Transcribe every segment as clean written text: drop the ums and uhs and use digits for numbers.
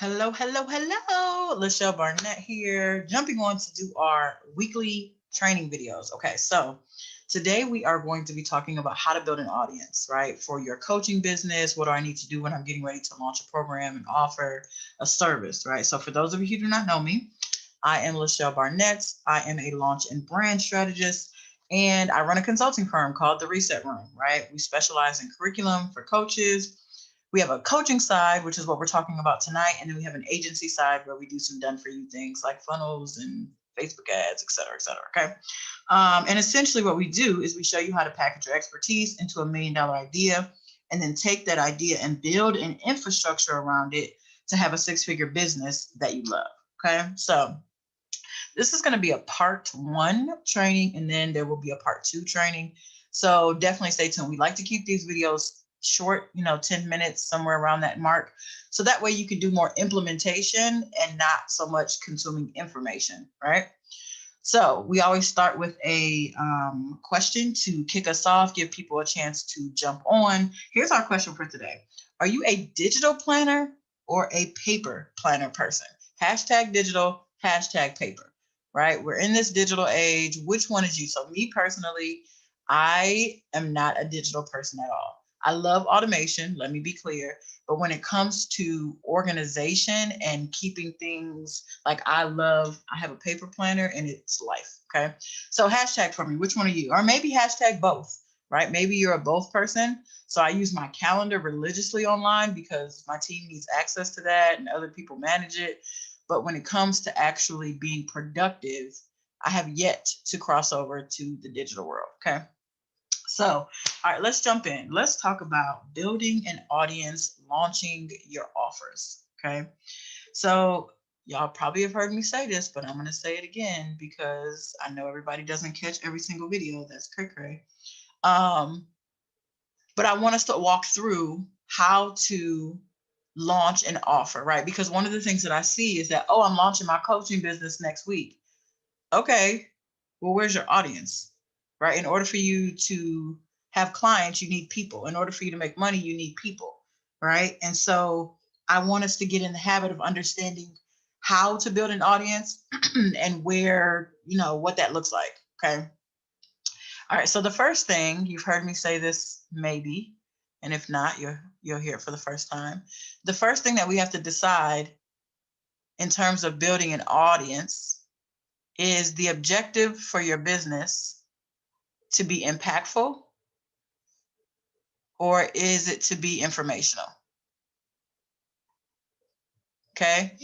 Hello, hello, hello. Lachelle Barnett here, jumping on to do our weekly training videos. Okay, so today we are going to be talking about how to build an audience, right? For your coaching business, what do I need to do when I'm getting ready to launch a program and offer a service, right? So for those of you who do not know me, I am Lachelle Barnett. I am a launch and brand strategist, and I run a consulting firm called The Reset Room, right? We specialize in curriculum for coaches. We have a coaching side, which is what we're talking about tonight, and then we have an agency side where we do some done for you things like funnels and Facebook ads, et cetera, et cetera. Okay. And essentially, what we do is we show you how to package your expertise into $1 million idea and then take that idea and build an infrastructure around it to have a six-figure business that you love. Okay. So this is going to be a part one training, and then there will be a part two training. So definitely stay tuned. We like to keep these videos short, 10 minutes, somewhere around that mark. So that way you can do more implementation and not so much consuming information, right? So we always start with a question to kick us off, give people a chance to jump on. Here's our question for today. Are you a digital planner or a paper planner person? Hashtag digital, hashtag paper, right? We're in this digital age. Which one is you? So me personally, I am not a digital person at all. I love automation, let me be clear. But when it comes to organization and keeping things like I have a paper planner and it's life. Okay. So hashtag for me, which one are you? Or maybe hashtag both, right? Maybe you're a both person. So I use my calendar religiously online because my team needs access to that and other people manage it. But when it comes to actually being productive, I have yet to cross over to the digital world. Okay. So, all right, let's jump in. Let's talk about building an audience, launching your offers. Okay. So, y'all probably have heard me say this, but I'm going to say it again because I know everybody doesn't catch every single video. That's cray cray. Um, but I want us to walk through how to launch an offer, right? Because one of the things that I see is that, oh, I'm launching my coaching business next week. Okay, well, where's your audience, right? In order for you to have clients, you need people. In order for you to make money, you need people, right? And so I want us to get in the habit of understanding how to build an audience and where, what that looks like. Okay. All right. So the first thing, you've heard me say this maybe, and if not, you'll hear it for the first time. The first thing that we have to decide in terms of building an audience is the objective for your business to be impactful, or is it to be informational? Okay.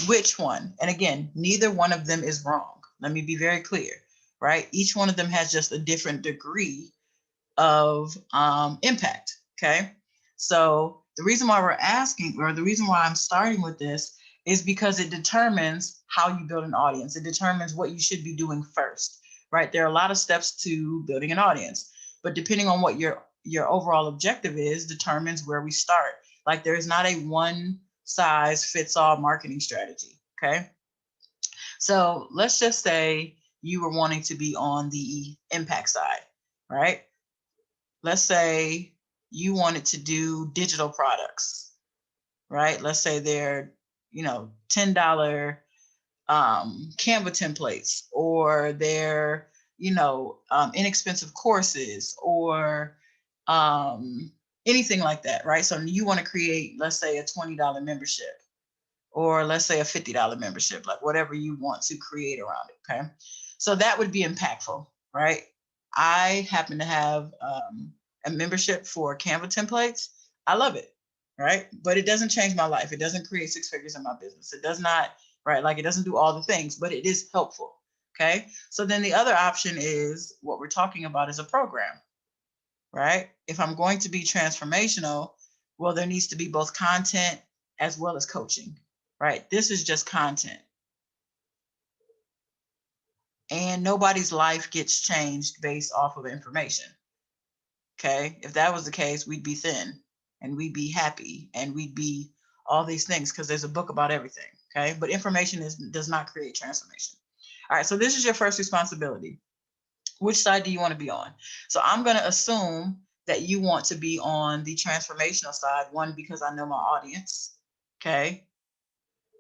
Which one? And again, neither one of them is wrong. Let me be very clear, right? Each one of them has just a different degree of impact. Okay. So the reason why we're asking, or the reason why I'm starting with this, is because it determines how you build an audience. It determines what you should be doing first, right? There are a lot of steps to building an audience, but depending on what your overall objective is, determines where we start. Like there is not a one size fits all marketing strategy. Okay. So let's just say you were wanting to be on the impact side, right? Let's say you wanted to do digital products, right? Let's say they're, $10 Canva templates, or they're, inexpensive courses, or anything like that, right? So you want to create, let's say, a $20 membership, or let's say a $50 membership, like whatever you want to create around it. Okay. So that would be impactful, right? I happen to have a membership for Canva templates. I love it, right? But it doesn't change my life. It doesn't create six figures in my business. It does not, right? Like it doesn't do all the things, but it is helpful. Okay. So then the other option is what we're talking about is a program, right? If I'm going to be transformational, well, there needs to be both content as well as coaching, right? This is just content. And nobody's life gets changed based off of information. Okay. If that was the case, we'd be thin and we'd be happy and we'd be all these things because there's a book about everything. Okay. But information does not create transformation. All right. So this is your first responsibility. Which side do you want to be on? So I'm going to assume that you want to be on the transformational side. One, because I know my audience. Okay.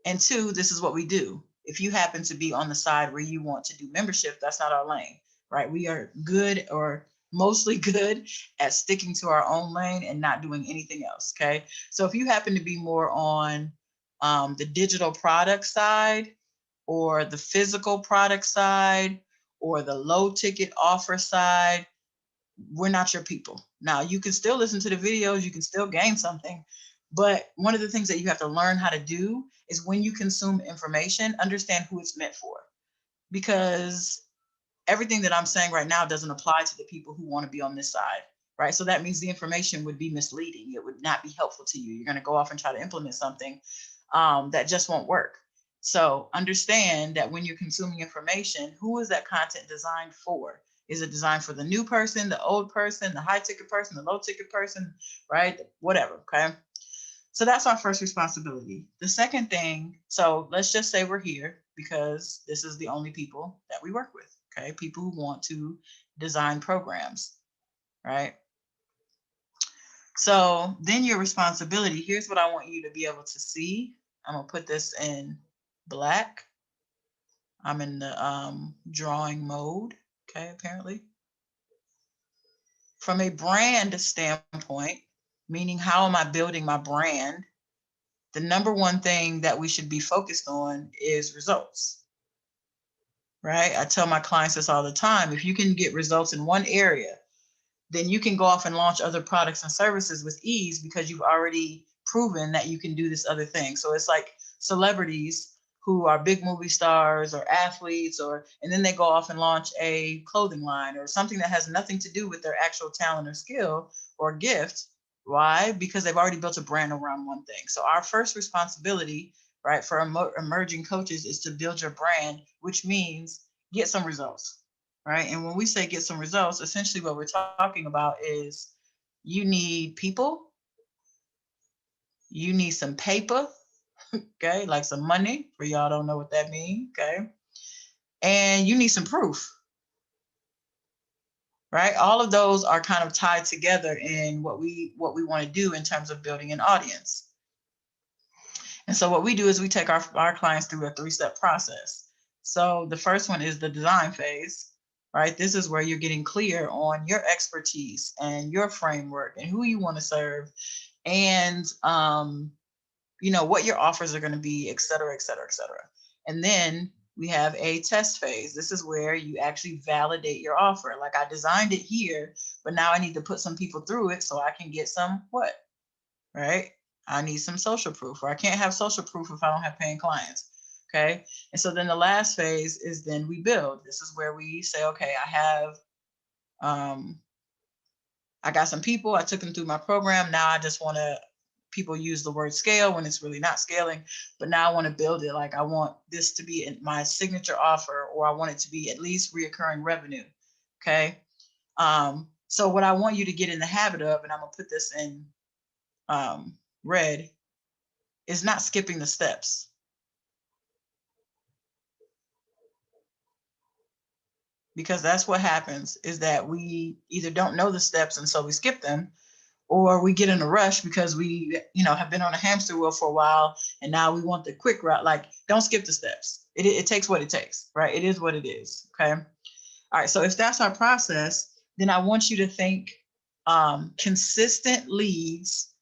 And two, this is what we do. If you happen to be on the side where you want to do membership, that's not our lane, right? We are good, or mostly good, at sticking to our own lane and not doing anything else. Okay. So if you happen to be more on the digital product side, or the physical product side, or the low ticket offer side, we're not your people. Now, you can still listen to the videos, you can still gain something, but one of the things that you have to learn how to do is, when you consume information, understand who it's meant for. Because everything that I'm saying right now doesn't apply to the people who want to be on this side, right? So that means the information would be misleading. It would not be helpful to you. You're going to go off and try to implement something that just won't work. So understand that when you're consuming information, who is that content designed for? Is it designed for the new person, the old person, the high ticket person, the low ticket person, right? Whatever, okay? So that's our first responsibility. The second thing, so let's just say we're here because this is the only people that we work with, okay? People who want to design programs, right? So then your responsibility, here's what I want you to be able to see. I'm gonna put this in black. I'm in the drawing mode, okay, apparently. From a brand standpoint, meaning how am I building my brand? The number one thing that we should be focused on is results, right? I tell my clients this all the time. If you can get results in one area, then you can go off and launch other products and services with ease, because you've already proven that you can do this other thing. So it's like celebrities who are big movie stars or athletes, and then they go off and launch a clothing line or something that has nothing to do with their actual talent or skill or gift. Why? Because they've already built a brand around one thing. So our first responsibility, right, for emerging coaches is to build your brand, which means get some results, right? And when we say get some results, essentially what we're talking about is, you need people, you need some paper, okay, like some money, for y'all don't know what that means, okay? And you need some proof, right? All of those are kind of tied together in what we want to do in terms of building an audience. And so what we do is we take our clients through a 3-step process. So the first one is the design phase, right? This is where you're getting clear on your expertise and your framework and who you want to serve, and what your offers are going to be, et cetera, et cetera, et cetera. And then we have a test phase. This is where you actually validate your offer. Like, I designed it here, but now I need to put some people through it so I can get some what, right? I need some social proof, or I can't have social proof if I don't have paying clients. Okay. And so then the last phase is, then we build. This is where we say, okay, I got some people, I took them through my program. Now I just want to, people use the word scale when it's really not scaling, but now I want to build it. Like, I want this to be my signature offer, or I want it to be at least reoccurring revenue. Okay. So what I want you to get in the habit of, and I'm gonna put this in red, is not skipping the steps. Because that's what happens, is that we either don't know the steps and so we skip them, or we get in a rush because we, have been on a hamster wheel for a while and now we want the quick route. Like, don't skip the steps. It takes what it takes, right? It is what it is. Okay. All right. So if that's our process, then I want you to think consistent leads,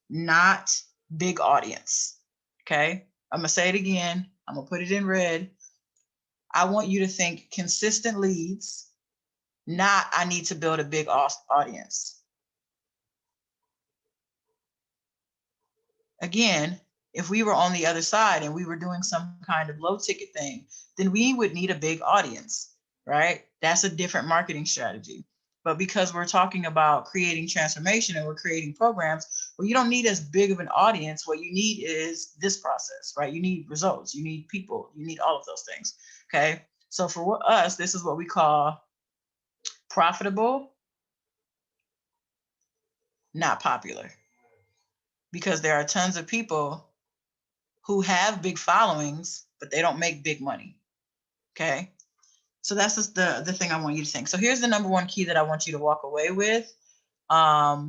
not big audience. Okay. I'm going to say it again. I'm going to put it in red. I want you to think consistent leads, not I need to build a big audience. Again, if we were on the other side and we were doing some kind of low ticket thing, then we would need a big audience, right? That's a different marketing strategy. But because we're talking about creating transformation and we're creating programs, well, you don't need as big of an audience. What you need is this process, right? You need results, you need people, you need all of those things. Okay. So for us, this is what we call profitable, not popular. Because there are tons of people who have big followings, but they don't make big money. Okay. So that's just the thing I want you to think. So here's the number one key that I want you to walk away with, that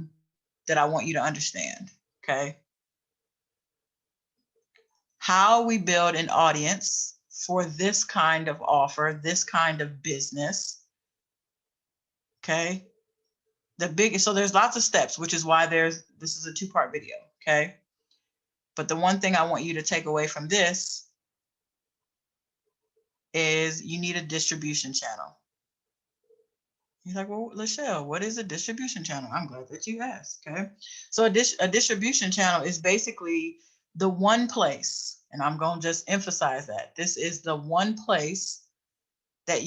I want you to understand. Okay. how we build an audience for this kind of offer, this kind of business. Okay. So there's lots of steps, which is why this is a 2-part video. Okay. But the one thing I want you to take away from this is you need a distribution channel. You're like, well, Lachelle, what is a distribution channel? I'm glad that you asked. Okay. So a distribution channel is basically the one place, and I'm going to just emphasize that this is the one place that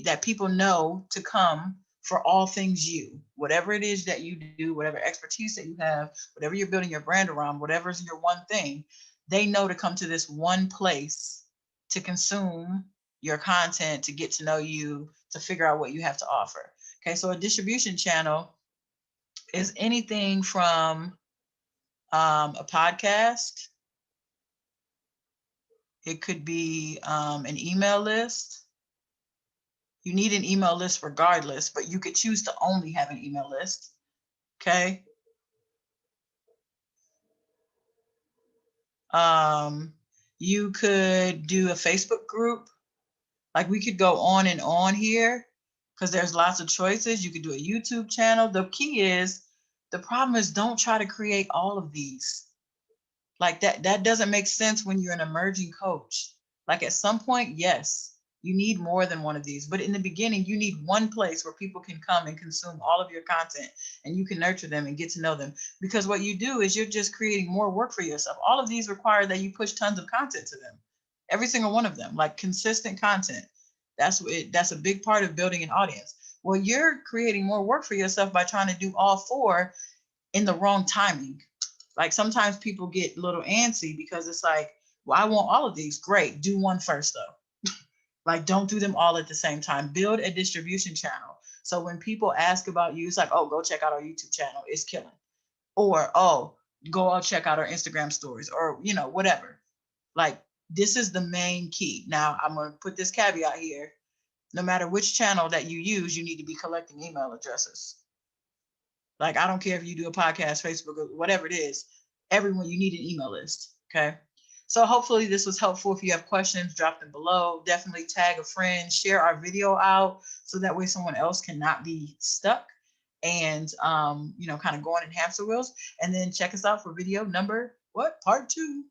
that people know to come for all things you, whatever it is that you do, whatever expertise that you have, whatever you're building your brand around, whatever's your one thing, they know to come to this one place to consume your content, to get to know you, to figure out what you have to offer. Okay, so a distribution channel is anything from a podcast. It could be an email list. You need an email list regardless, but you could choose to only have an email list. Okay. You could do a Facebook group. Like we could go on and on here because there's lots of choices. You could do a YouTube channel. The key is, the problem is, don't try to create all of these. Like that doesn't make sense when you're an emerging coach. Like at some point, yes, you need more than one of these, but in the beginning, you need one place where people can come and consume all of your content, and you can nurture them and get to know them. Because what you do is you're just creating more work for yourself. All of these require that you push tons of content to them. Every single one of them, like consistent content. That's a big part of building an audience. Well, you're creating more work for yourself by trying to do all 4 in the wrong timing. Like sometimes people get a little antsy because it's like, well, I want all of these. Great. Do one first though. Like don't do them all at the same time. Build a distribution channel. So when people ask about you, it's like, oh, go check out our YouTube channel. It's killing. Or, oh, go out, check out our Instagram stories, or, whatever. Like this is the main key. Now I'm going to put this caveat here. No matter which channel that you use, you need to be collecting email addresses. Like, I don't care if you do a podcast, Facebook, or whatever it is, everyone, you need an email list. Okay. So hopefully this was helpful. If you have questions, drop them below. Definitely tag a friend, share our video out so that way someone else cannot be stuck and, kind of going in hamster wheels. And then check us out for video number, part 2.